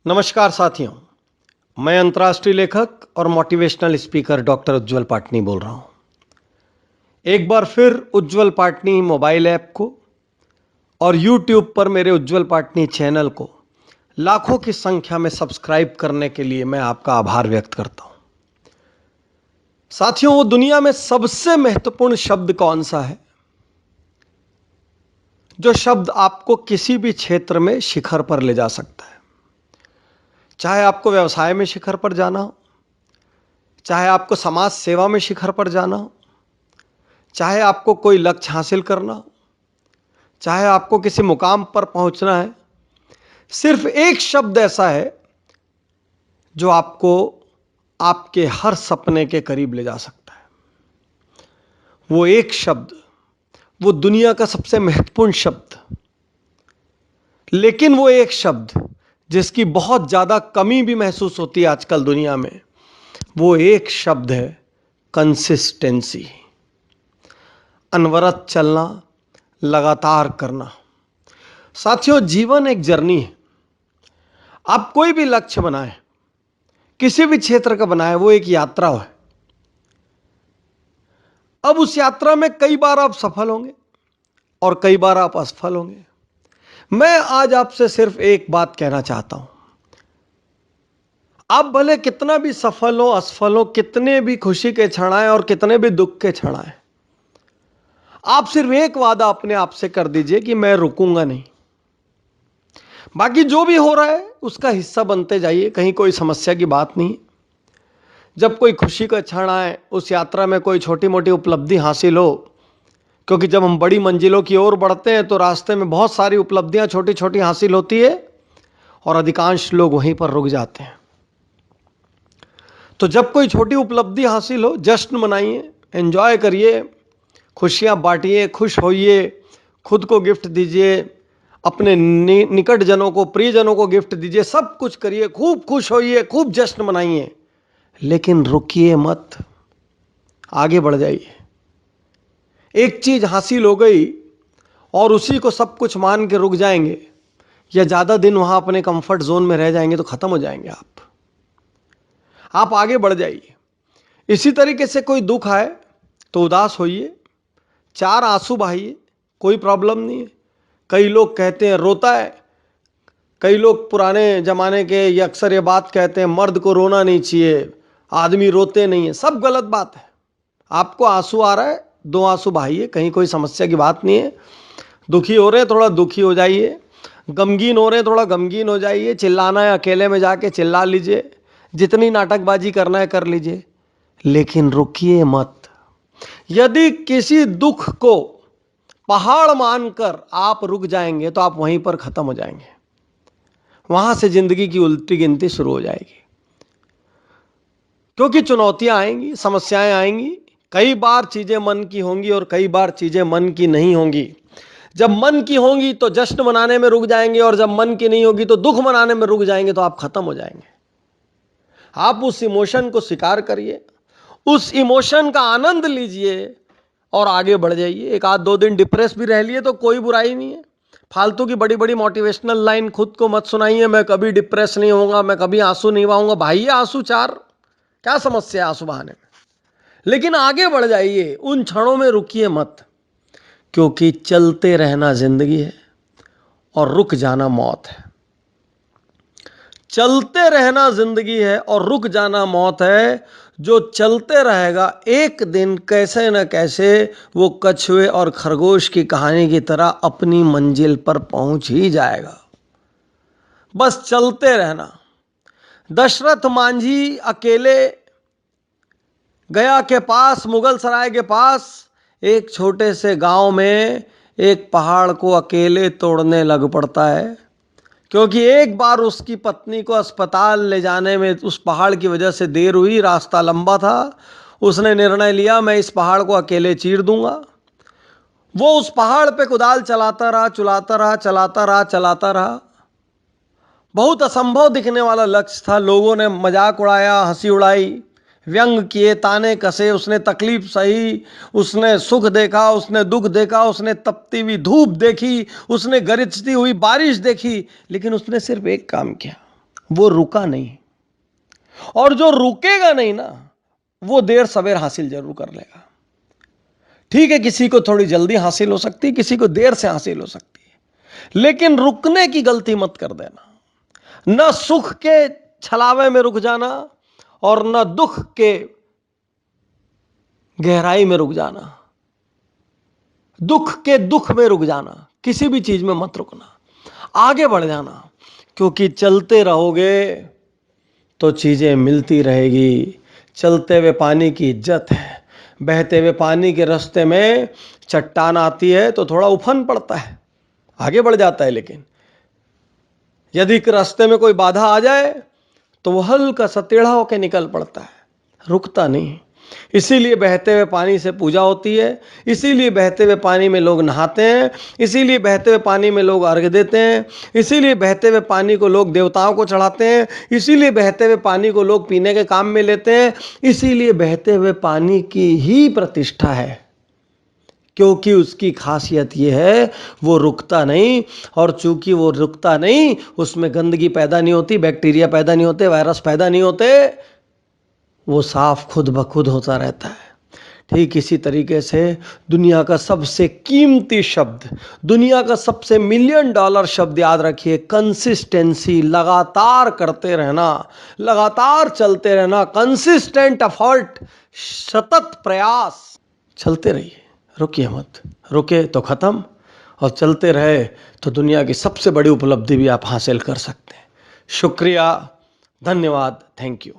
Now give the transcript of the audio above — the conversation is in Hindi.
नमस्कार साथियों, मैं अंतर्राष्ट्रीय लेखक और मोटिवेशनल स्पीकर डॉक्टर उज्जवल पाटनी बोल रहा हूं। एक बार फिर उज्जवल पाटनी मोबाइल ऐप को और यूट्यूब पर मेरे उज्जवल पाटनी चैनल को लाखों की संख्या में सब्सक्राइब करने के लिए मैं आपका आभार व्यक्त करता हूं। साथियों, वो दुनिया में सबसे महत्वपूर्ण शब्द कौन सा है जो शब्द आपको किसी भी क्षेत्र में शिखर पर ले जा सकता है? चाहे आपको व्यवसाय में शिखर पर जाना हो, चाहे आपको समाज सेवा में शिखर पर जाना हो, चाहे आपको कोई लक्ष्य हासिल करना हो, चाहे आपको किसी मुकाम पर पहुंचना है, सिर्फ एक शब्द ऐसा है जो आपको आपके हर सपने के करीब ले जा सकता है। वो एक शब्द, वो दुनिया का सबसे महत्वपूर्ण शब्द, लेकिन वो एक शब्द जिसकी बहुत ज्यादा कमी भी महसूस होती है आजकल दुनिया में, वो एक शब्द है कंसिस्टेंसी। अनवरत चलना, लगातार करना। साथियों, जीवन एक जर्नी है। आप कोई भी लक्ष्य बनाएं, किसी भी क्षेत्र का बनाएं, वो एक यात्रा है। अब उस यात्रा में कई बार आप सफल होंगे और कई बार आप असफल होंगे। मैं आज आपसे सिर्फ एक बात कहना चाहता हूं। आप भले कितना भी सफल हो, असफल हो, कितने भी खुशी के क्षण आए और कितने भी दुख के क्षण आए, आप सिर्फ एक वादा अपने आप से कर दीजिए कि मैं रुकूंगा नहीं। बाकी जो भी हो रहा है उसका हिस्सा बनते जाइए, कहीं कोई समस्या की बात नहीं। जब कोई खुशी का क्षण आए, उस यात्रा में कोई छोटी मोटी उपलब्धि हासिल हो, क्योंकि जब हम बड़ी मंजिलों की ओर बढ़ते हैं तो रास्ते में बहुत सारी उपलब्धियां छोटी छोटी हासिल होती है और अधिकांश लोग वहीं पर रुक जाते हैं। तो जब कोई छोटी उपलब्धि हासिल हो, जश्न मनाइए, एंजॉय करिए, खुशियां बांटिए, खुश होइए, खुद को गिफ्ट दीजिए, अपने निकट जनों को, प्रियजनों को गिफ्ट दीजिए, सब कुछ करिए, खूब खुश होइए, खूब जश्न मनाइए, लेकिन रुकिए मत, आगे बढ़ जाइए। एक चीज हासिल हो गई और उसी को सब कुछ मान के रुक जाएंगे या ज्यादा दिन वहां अपने कंफर्ट जोन में रह जाएंगे तो खत्म हो जाएंगे आप आगे बढ़ जाइए। इसी तरीके से कोई दुख आए तो उदास होइए, चार आंसू बहाइए, कोई प्रॉब्लम नहीं है। कई लोग कहते हैं रोता है, कई लोग पुराने जमाने के ये अक्सर ये बात कहते हैं मर्द को रोना नहीं चाहिए, आदमी रोते नहीं है। सब गलत बात है। आपको आंसू आ रहा है, दो आंसू बहाइए, कहीं कोई समस्या की बात नहीं है। दुखी हो रहे हैं, थोड़ा दुखी हो जाइए। गमगीन हो रहे हैं, थोड़ा गमगीन हो जाइए। चिल्लाना है, अकेले में जाके चिल्ला लीजिए, जितनी नाटकबाजी करना है कर लीजिए, लेकिन रुकिए मत। यदि किसी दुख को पहाड़ मानकर आप रुक जाएंगे तो आप वहीं पर खत्म हो जाएंगे। वहां से जिंदगी की उल्टी गिनती शुरू हो जाएगी, क्योंकि चुनौतियां आएंगी, समस्याएं आएंगी। कई बार चीजें मन की होंगी और कई बार चीजें मन की नहीं होंगी। जब मन की होंगी तो जश्न मनाने में रुक जाएंगे और जब मन की नहीं होगी तो दुख मनाने में रुक जाएंगे, तो आप खत्म हो जाएंगे। आप उस इमोशन को स्वीकार करिए, उस इमोशन का आनंद लीजिए और आगे बढ़ जाइए। एक आध दो दिन डिप्रेस भी रह लिए तो कोई बुराई नहीं है। फालतू की बड़ी बड़ी मोटिवेशनल लाइन खुद को मत सुनाइए, मैं कभी डिप्रेस नहीं होऊंगा, मैं कभी आंसू नहीं बहाऊंगा। भाई आंसू चार, क्या समस्या है आंसू बहाने में? लेकिन आगे बढ़ जाइए, उन क्षणों में रुकिए मत, क्योंकि चलते रहना जिंदगी है और रुक जाना मौत है। चलते रहना जिंदगी है और रुक जाना मौत है। जो चलते रहेगा एक दिन कैसे न कैसे वो कछुए और खरगोश की कहानी की तरह अपनी मंजिल पर पहुंच ही जाएगा। बस चलते रहना। दशरथ मांझी अकेले गया के पास, मुगल सराय के पास एक छोटे से गांव में एक पहाड़ को अकेले तोड़ने लग पड़ता है, क्योंकि एक बार उसकी पत्नी को अस्पताल ले जाने में उस पहाड़ की वजह से देर हुई, रास्ता लंबा था। उसने निर्णय लिया मैं इस पहाड़ को अकेले चीर दूंगा। वो उस पहाड़ पे कुदाल चलाता रहा, चलाता रहा, चलाता रहा, चलाता रहा। बहुत असंभव दिखने वाला लक्ष्य था। लोगों ने मजाक उड़ाया, हंसी उड़ाई, व्यंग किए, ताने कसे। उसने तकलीफ सही, उसने सुख देखा, उसने दुख देखा, उसने तपती हुई धूप देखी, उसने गरजती हुई बारिश देखी, लेकिन उसने सिर्फ एक काम किया। वो रुका नहीं, और जो रुकेगा नहीं ना, वो देर सवेर हासिल जरूर कर लेगा। ठीक है, किसी को थोड़ी जल्दी हासिल हो सकती है, किसी को देर से हासिल हो सकती है, लेकिन रुकने की गलती मत कर देना। न सुख के छलावे में रुक जाना और न दुख के गहराई में रुक जाना, दुख के दुख में रुक जाना, किसी भी चीज में मत रुकना, आगे बढ़ जाना, क्योंकि चलते रहोगे तो चीजें मिलती रहेगी। चलते हुए पानी की इज्जत है, बहते हुए पानी के रास्ते में चट्टान आती है तो थोड़ा उफन पड़ता है, आगे बढ़ जाता है, लेकिन यदि रास्ते में कोई बाधा आ जाए तो वो हल्का सा टेढ़ा होकर निकल पड़ता है, रुकता नहीं। इसीलिए बहते हुए पानी से पूजा होती है, इसीलिए बहते हुए पानी में लोग नहाते हैं, इसीलिए बहते हुए पानी में लोग अर्घ देते हैं, इसीलिए बहते हुए पानी को लोग देवताओं को चढ़ाते हैं, इसीलिए बहते हुए पानी को लोग पीने के काम में लेते हैं, इसीलिए बहते हुए पानी की ही प्रतिष्ठा है, क्योंकि उसकी खासियत यह है वो रुकता नहीं, और चूंकि वो रुकता नहीं, उसमें गंदगी पैदा नहीं होती, बैक्टीरिया पैदा नहीं होते, वायरस पैदा नहीं होते, वो साफ खुद ब खुद होता रहता है। ठीक इसी तरीके से दुनिया का सबसे कीमती शब्द, दुनिया का सबसे $1,000,000 शब्द याद रखिए, कंसिस्टेंसी। लगातार करते रहना, लगातार चलते रहना, कंसिस्टेंट एफर्ट, सतत प्रयास। चलते रहिए, रुकिए मत, रुके तो खत्म, और चलते रहे तो दुनिया की सबसे बड़ी उपलब्धि भी आप हासिल कर सकते हैं। शुक्रिया, धन्यवाद, थैंक यू।